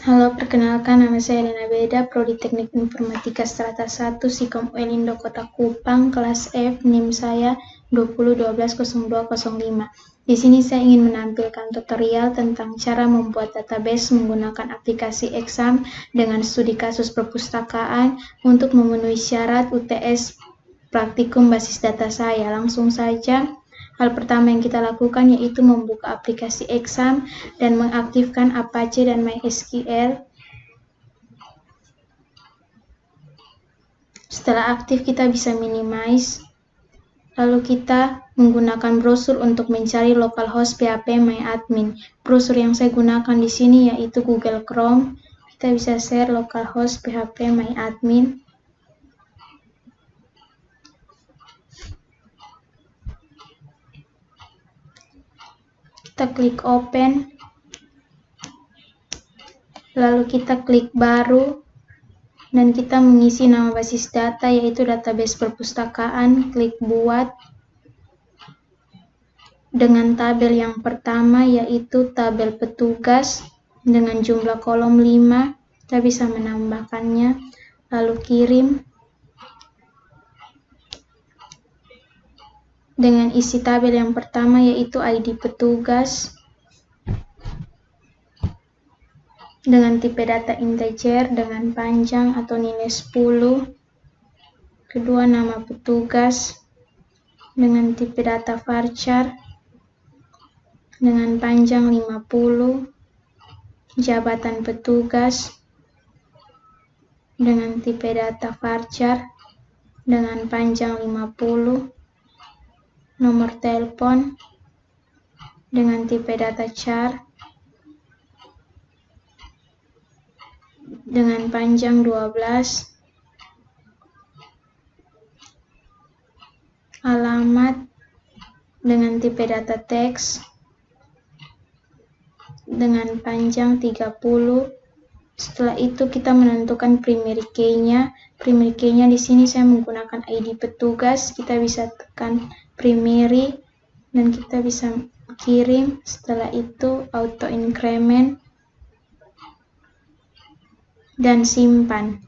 Halo, perkenalkan nama saya Elena Beda, Prodi Teknik Informatika Strata 1, Sikom Elindo Kota Kupang, kelas F, NIM saya 20120205. Di sini saya ingin menampilkan tutorial tentang cara membuat database menggunakan aplikasi Exam dengan studi kasus perpustakaan untuk memenuhi syarat UTS praktikum basis data saya. Langsung saja. Hal pertama yang kita lakukan yaitu membuka aplikasi Exam dan mengaktifkan Apache dan MySQL. Setelah aktif, kita bisa minimize. Lalu kita menggunakan browser untuk mencari localhost PHP MyAdmin. Browser yang saya gunakan di sini yaitu Google Chrome. Kita bisa share localhost PHP MyAdmin. Kita klik open, lalu kita klik baru, dan kita mengisi nama basis data yaitu database perpustakaan. Klik buat dengan tabel yang pertama yaitu tabel petugas dengan jumlah kolom 5. Kita bisa menambahkannya, lalu kirim dengan isi tabel yang pertama yaitu ID petugas dengan tipe data integer dengan panjang atau nilai 10. Kedua, nama petugas dengan tipe data varchar dengan panjang 50. Jabatan petugas dengan tipe data varchar dengan panjang 50. Nomor telepon dengan tipe data char dengan panjang 12. Alamat dengan tipe data teks dengan panjang 30. Setelah itu kita menentukan primary key-nya. Primary key-nya di sini saya menggunakan ID petugas. Kita bisa tekan primary dan kita bisa kirim. Setelah itu auto increment dan simpan.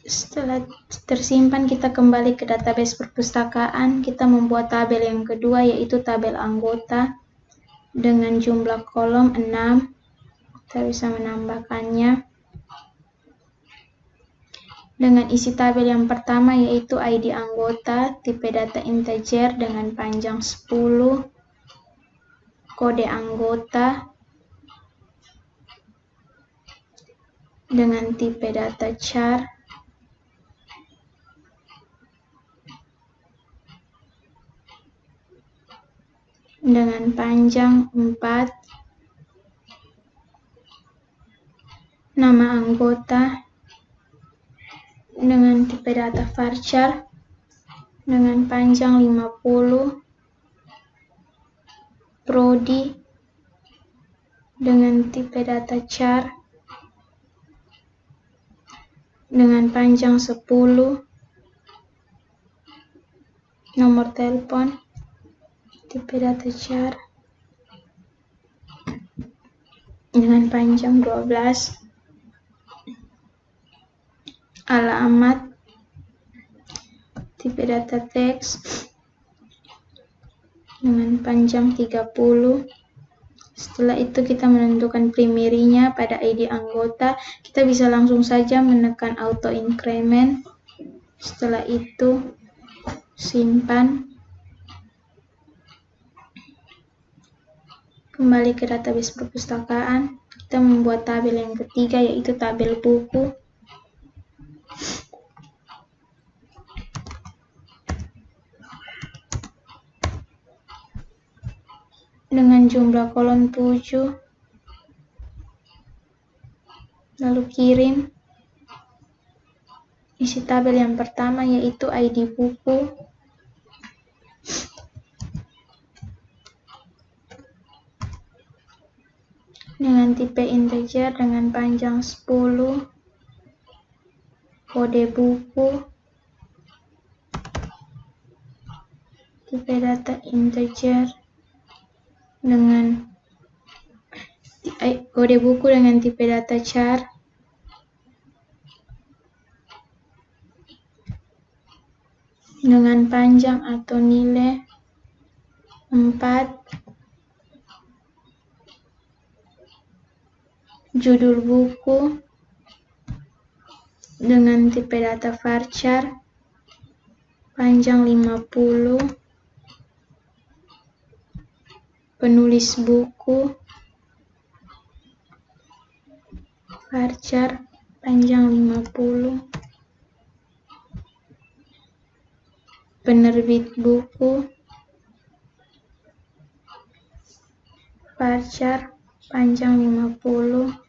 Setelah tersimpan, kita kembali ke database perpustakaan. Kita membuat tabel yang kedua yaitu tabel anggota dengan jumlah kolom 6. Kita bisa menambahkannya dengan isi tabel yang pertama yaitu ID anggota, tipe data integer dengan panjang 10, kode anggota dengan tipe data char, dengan panjang 4, nama anggota dengan tipe data varchar dengan panjang 50, prodi dengan tipe data char dengan panjang 10, nomor telepon tipe data char dengan panjang 12, alamat tipe data teks dengan panjang 30. Setelah itu kita menentukan primary-nya pada ID anggota. Kita bisa langsung saja menekan auto increment. Setelah itu simpan. Kembali ke database perpustakaan. Kita membuat tabel yang ketiga yaitu tabel buku. Dengan jumlah kolom 7. Lalu kirim. Isi tabel yang pertama yaitu ID buku. Dengan tipe integer dengan panjang 10. Kode buku. Tipe data integer dengan kode buku dengan tipe data char, dengan panjang atau nilai 4, judul buku dengan tipe data varchar, panjang 50, penulis buku, varchar, panjang 50, penerbit buku, varchar, panjang 50,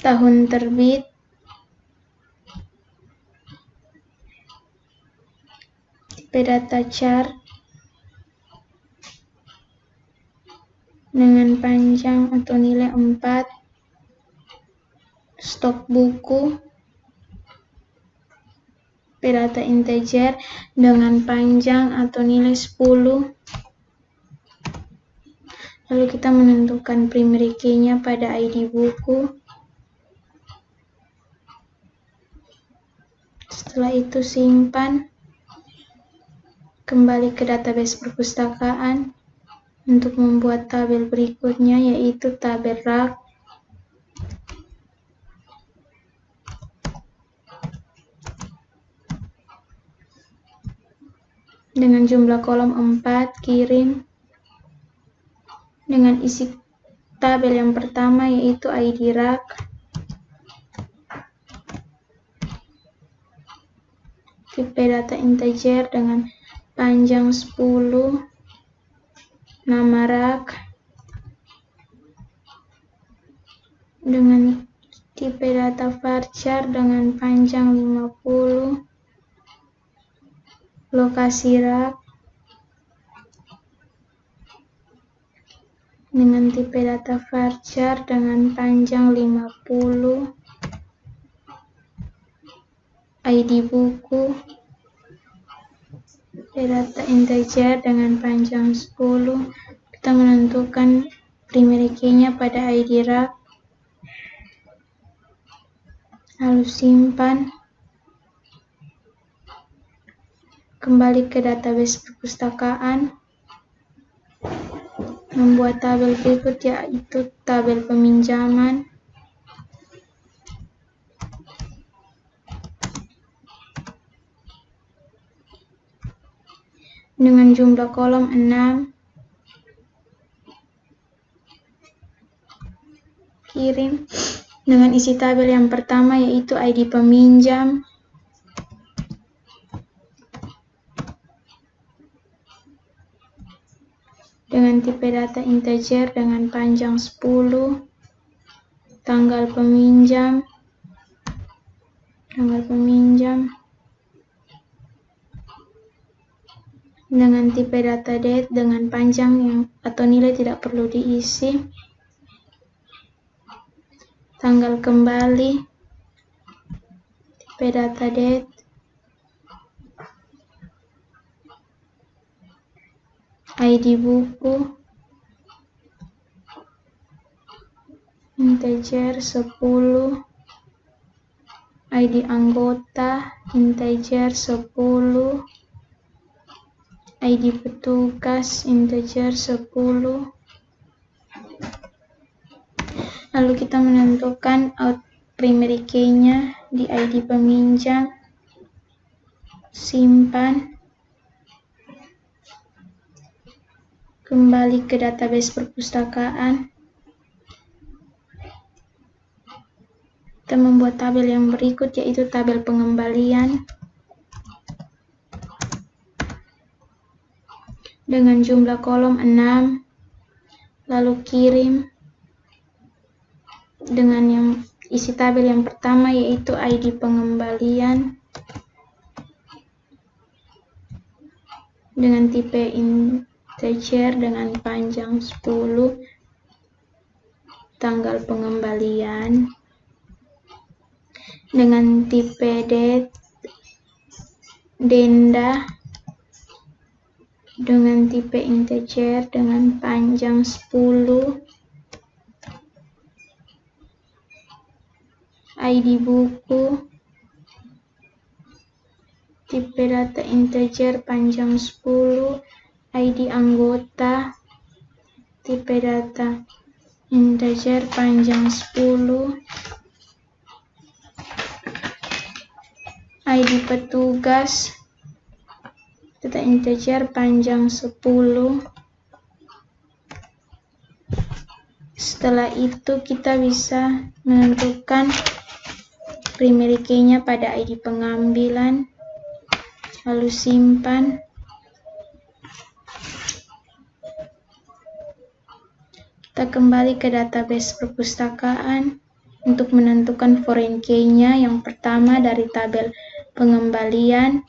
tahun terbit, tipe data char, dengan panjang atau nilai 4, stok buku, tipe data integer dengan panjang atau nilai 10. Lalu kita menentukan primary key-nya pada ID buku. Setelah itu simpan, kembali ke database perpustakaan untuk membuat tabel berikutnya, yaitu tabel rak. Dengan jumlah kolom 4, kirim dengan isi tabel yang pertama, yaitu ID rak, tipe data integer dengan panjang 10, nama rak, dengan tipe data varchar dengan panjang 50, lokasi rak, dengan tipe data varchar dengan panjang 50, ID buku, data integer dengan panjang 10. Kita menentukan primary key-nya pada ID rak, lalu simpan, kembali ke database perpustakaan, membuat tabel berikut, yaitu tabel peminjaman. Dengan jumlah kolom 6, kirim dengan isi tabel yang pertama, yaitu ID peminjam, dengan tipe data integer dengan panjang 10, tanggal peminjam, dengan tipe data date dengan panjang yang atau nilai tidak perlu diisi, tanggal kembali, tipe data date, ID buku, integer 10, ID anggota, integer 10, ID petugas, integer 10. Lalu kita menentukan primary key-nya di ID peminjam, simpan, kembali ke database perpustakaan. Kita membuat tabel yang berikut, yaitu tabel pengembalian, dengan jumlah kolom 6, lalu kirim dengan yang isi tabel yang pertama, yaitu ID pengembalian, dengan tipe integer dengan panjang 10, tanggal pengembalian, dengan tipe date denda dengan tipe integer dengan panjang 10, ID buku, tipe data integer panjang 10, ID anggota, tipe data integer panjang 10, ID petugas, data integer panjang 10. Setelah itu kita bisa menentukan primary key-nya pada ID pengambilan, lalu simpan. Kita kembali ke database perpustakaan untuk menentukan foreign key-nya. Yang pertama dari tabel pengembalian,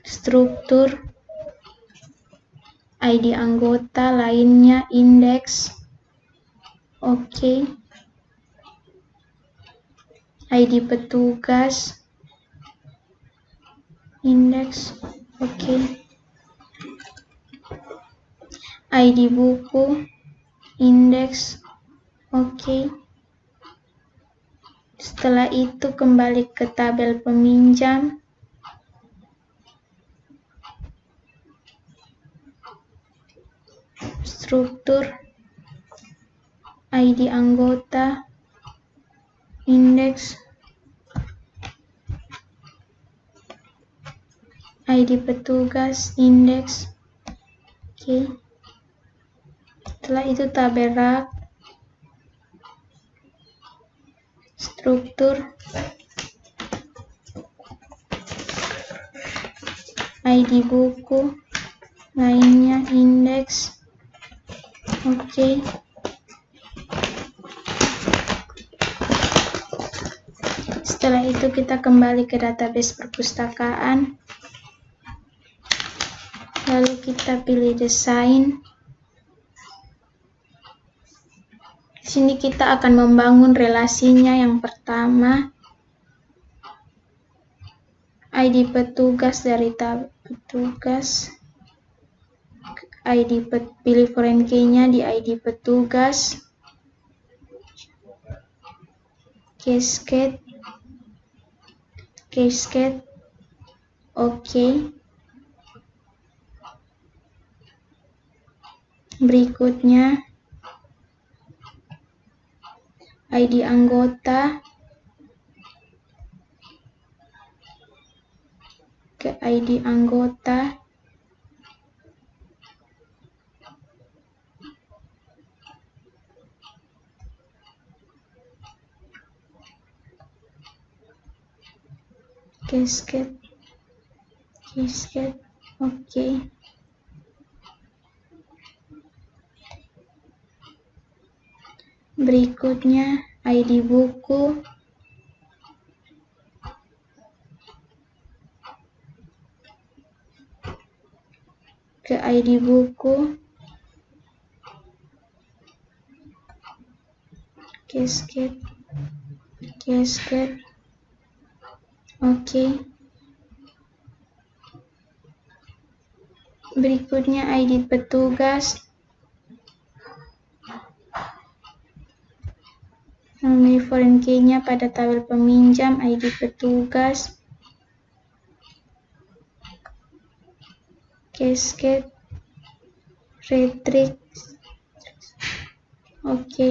struktur, ID anggota, lainnya, indeks, oke. ID petugas, indeks, oke. ID buku, indeks, oke. Setelah itu kembali ke tabel peminjam, struktur, ID anggota, indeks, ID petugas, indeks, oke. Setelah itu tabel rak, struktur, ID buku, lainnya, indeks, oke. Setelah itu kita kembali ke database perpustakaan, lalu kita pilih desain. Di sini kita akan membangun relasinya. Yang pertama, ID petugas dari tabel petugas, pilih foreign key-nya di ID petugas, cascade, oke. Berikutnya ID anggota ke ID anggota, cascade, oke. Berikutnya ID buku, ke ID buku, cascade, oke. Berikutnya ID petugas, memilih foreign key-nya pada tabel peminjam, ID petugas, cascade, retrieve, oke.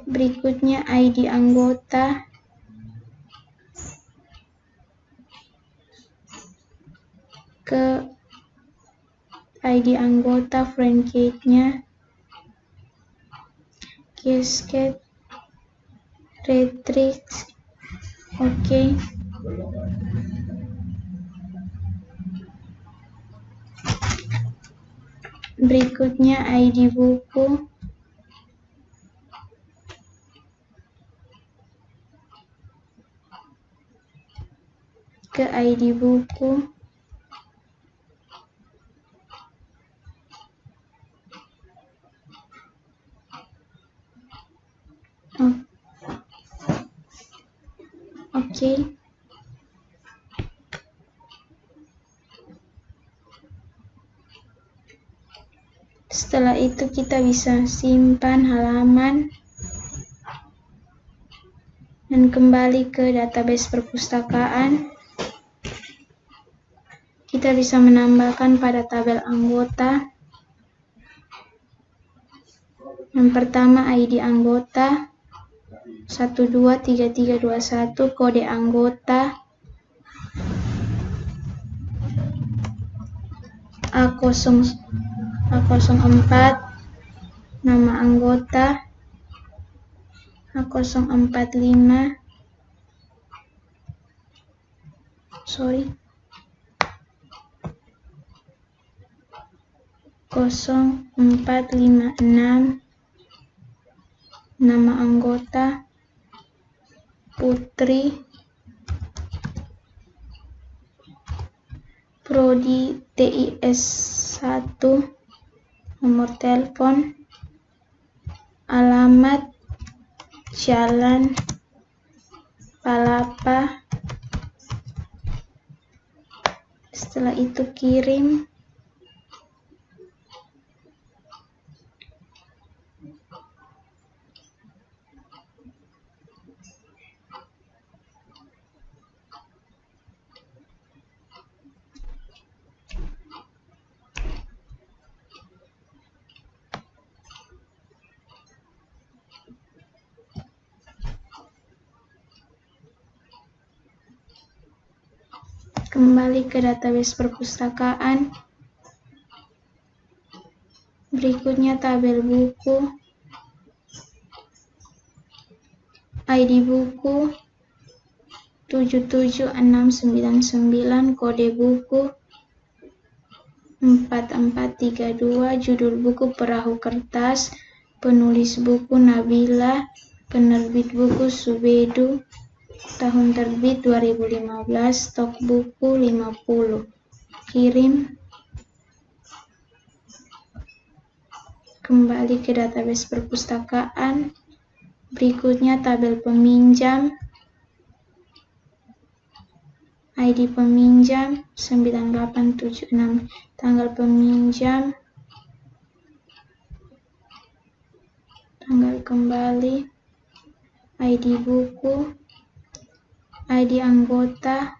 Berikutnya ID anggota, ke ID anggota, foreign key-nya, cascade, retrieve, oke. Berikutnya ID buku, ke ID buku, Oke. Setelah itu kita bisa simpan halaman dan kembali ke database perpustakaan. Kita bisa menambahkan pada tabel anggota. Yang pertama ID anggota 123321, kode anggota A04, nama anggota A045, sorry, 0456, nama anggota Putri, Prodi TIS 1, nomor telepon, alamat Jalan Palapa. Setelah itu kirim. Kembali ke database perpustakaan. Berikutnya tabel buku. ID buku 77699, kode buku 4432, judul buku Perahu Kertas, penulis buku Nabila, penerbit buku Subedu, tahun terbit 2015, stok buku 50. Kirim. Kembali ke database perpustakaan. Berikutnya tabel peminjam. ID peminjam 9876, tanggal peminjam, tanggal kembali, ID buku, ID anggota,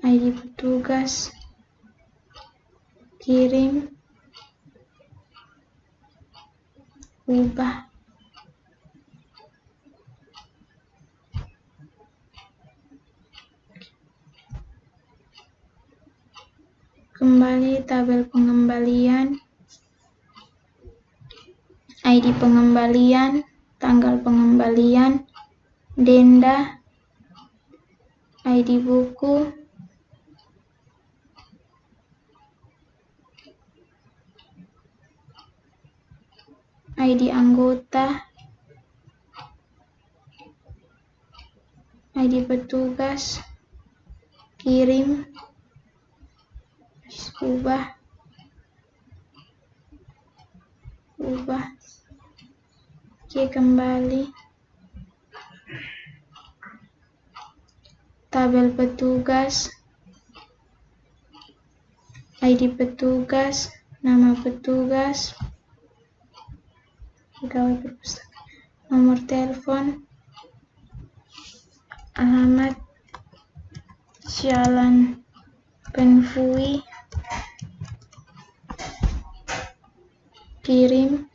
ID petugas, kirim, ubah. Kembali tabel pengembalian, ID pengembalian, tanggal pengembalian, denda, ID buku, ID anggota, ID petugas, kirim, ubah, oke, kembali, tabel petugas, ID petugas, nama petugas, pegawai perpustakaan, nomor telepon, alamat Jalan Penfui, kirim.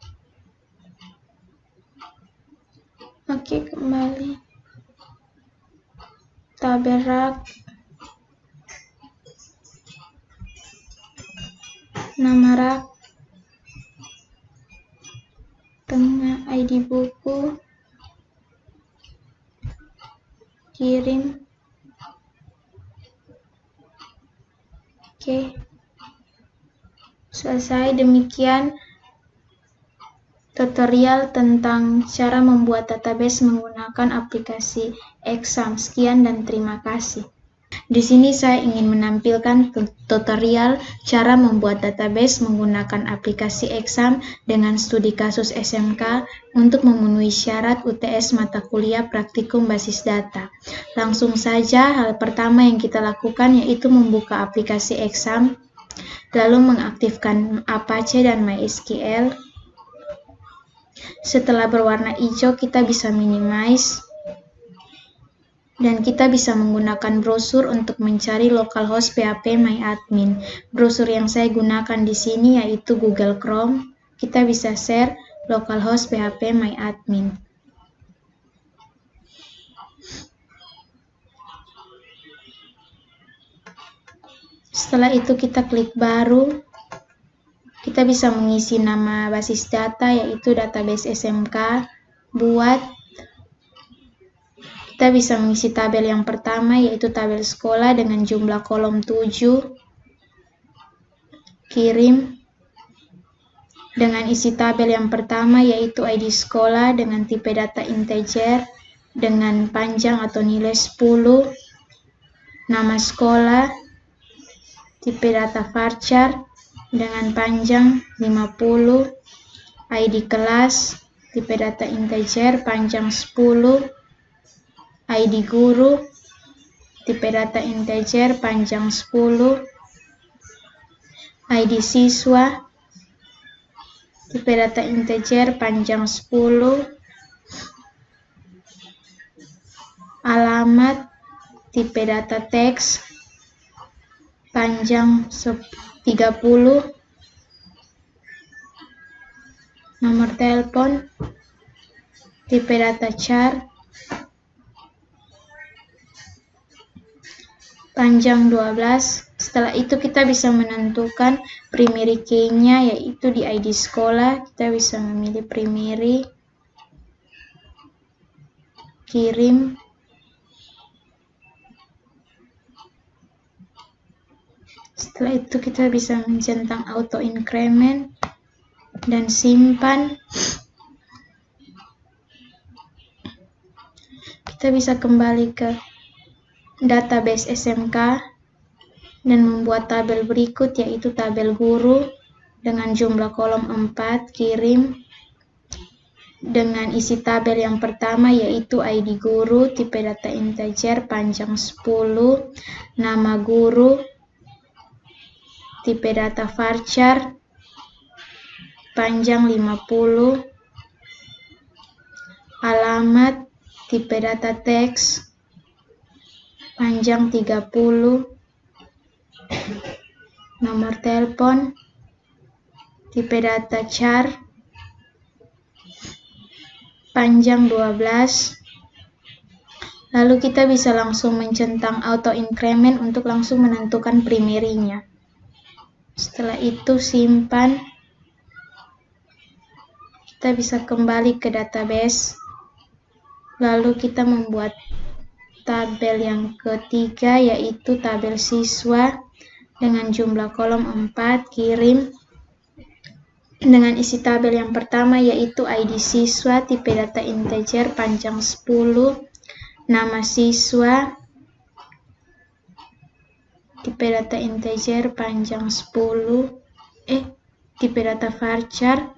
Oke, kembali, tabel rak, nama rak, tengah ID buku, kirim. Oke, selesai. Demikian tutorial tentang cara membuat database menggunakan aplikasi Exam. Sekian dan terima kasih. Di sini saya ingin menampilkan tutorial cara membuat database menggunakan aplikasi Exam dengan studi kasus SMK untuk memenuhi syarat UTS mata kuliah praktikum basis data. Langsung saja, hal pertama yang kita lakukan yaitu membuka aplikasi Exam, lalu mengaktifkan Apache dan MySQL. Setelah berwarna hijau, kita bisa minimize. Dan kita bisa menggunakan browser untuk mencari localhost PHP MyAdmin. Browser yang saya gunakan di sini yaitu Google Chrome. Kita bisa share localhost PHP MyAdmin. Setelah itu kita klik baru. Kita bisa mengisi nama basis data yaitu database SMK. Kita bisa mengisi tabel yang pertama yaitu tabel sekolah dengan jumlah kolom 7. Kirim. Dengan isi tabel yang pertama yaitu ID sekolah dengan tipe data integer dengan panjang atau nilai 10. Nama sekolah, tipe data varchar dengan panjang 50. ID kelas, tipe data integer panjang 10. ID guru, tipe data integer panjang 10. ID siswa, tipe data integer panjang 10. Alamat, tipe data teks panjang 30. Nomor telepon, tipe data char panjang 12. Setelah itu kita bisa menentukan primary key-nya yaitu di ID sekolah. Kita bisa memilih primary. Kirim. Setelah itu kita bisa mencentang auto increment dan simpan. Kita bisa kembali ke database SMK dan membuat tabel berikut yaitu tabel guru dengan jumlah kolom 4. Kirim. Dengan isi tabel yang pertama yaitu ID guru, tipe data integer panjang 10. Nama guru, tipe data varchar panjang 50. Alamat, tipe data teks panjang 30. Nomor telepon, tipe data char panjang 12. Lalu kita bisa langsung mencentang auto increment untuk langsung menentukan primary-nya. Setelah itu simpan. Kita bisa kembali ke database. Lalu kita membuat tabel yang ketiga yaitu tabel siswa dengan jumlah kolom 4. Kirim. Dengan isi tabel yang pertama yaitu ID siswa, tipe data integer panjang 10. Nama siswa, tipe data integer panjang 10. Tipe data varchar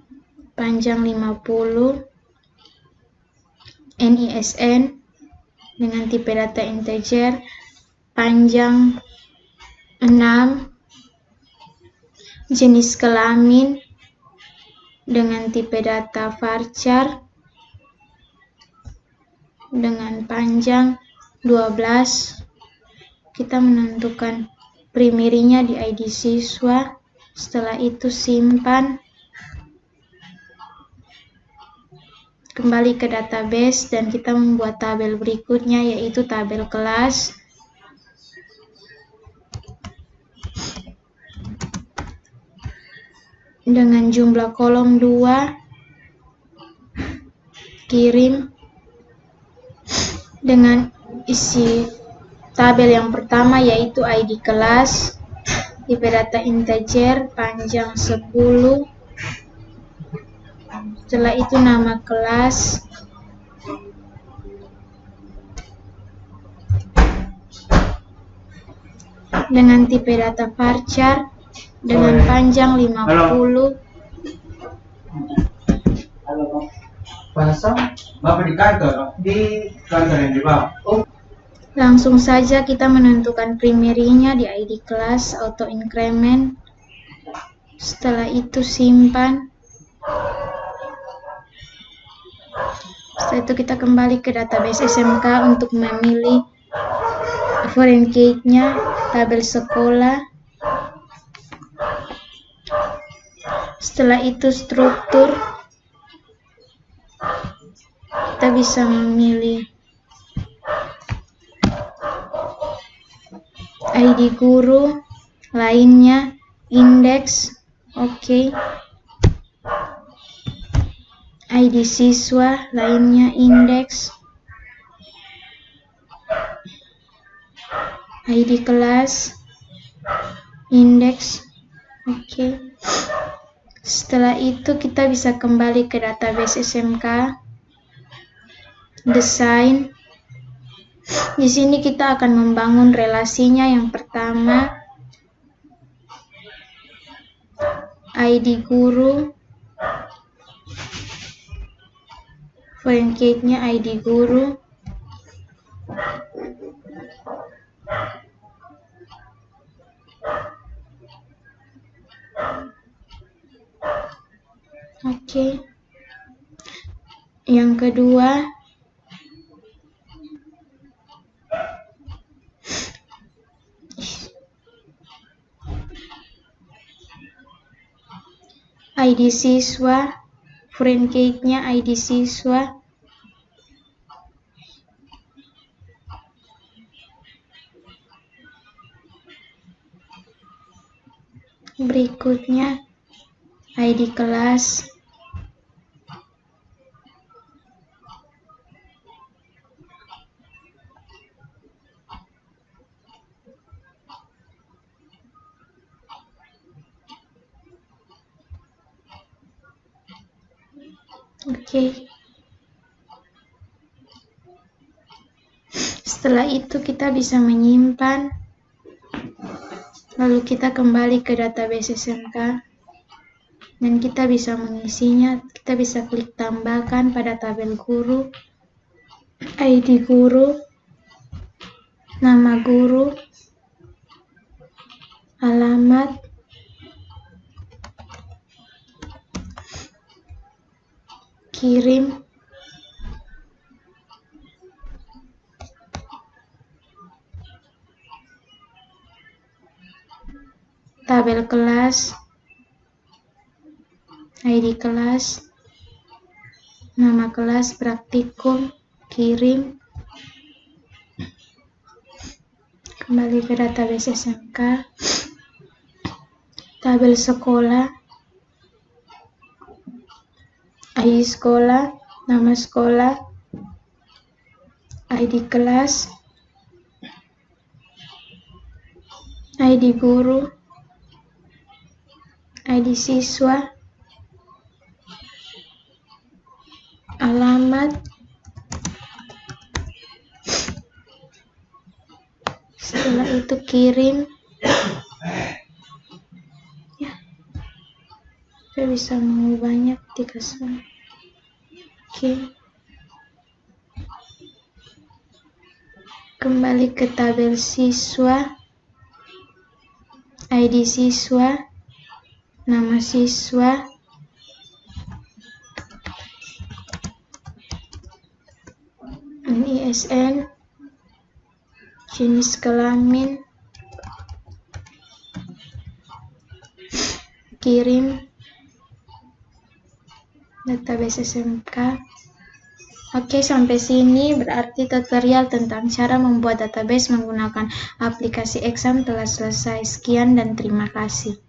panjang 50. NISN dengan tipe data integer panjang 6. Jenis kelamin dengan tipe data varchar dengan panjang 12. Kita menentukan primary-nya di ID siswa. Setelah itu simpan. Kembali ke database dan kita membuat tabel berikutnya yaitu tabel kelas. Dengan jumlah kolom 2. Kirim. Dengan isi tabel yang pertama yaitu ID kelas, tipe data integer panjang 10. Setelah itu nama kelas. dengan tipe data varchar dengan panjang 50. Langsung saja kita menentukan primary-nya di ID kelas auto increment. Setelah itu simpan. Setelah itu kita kembali ke database SMK untuk memilih foreign key-nya, tabel sekolah. Setelah itu struktur. Kita bisa memilih ID guru, lainnya indeks, oke. ID siswa, lainnya indeks. ID kelas, indeks, oke. Setelah itu kita bisa kembali ke database SMK, desain. Di sini kita akan membangun relasinya. Yang pertama, ID guru, foreign key-nya ID guru. Oke. Yang kedua, ID siswa, foreign key-nya ID siswa. Berikutnya ID kelas. Oke. Setelah itu kita bisa menyimpan. Lalu kita kembali ke database SMK dan kita bisa mengisinya. Kita bisa klik tambahkan pada tabel guru, ID guru, nama guru, alamat, kirim, tabel kelas, ID kelas, nama kelas praktikum, kirim. Kembali ke database SMK, tabel sekolah, ID sekolah, nama sekolah, ID kelas, ID guru, ID siswa, alamat, setelah itu kirim. Ya, kita bisa mengubahnya ketika semua. Oke. Kembali ke tabel siswa, ID siswa, nama siswa, ISN, jenis kelamin, kirim, database SMK. Oke, sampai sini berarti tutorial tentang cara membuat database menggunakan aplikasi Exam telah selesai. Sekian dan terima kasih.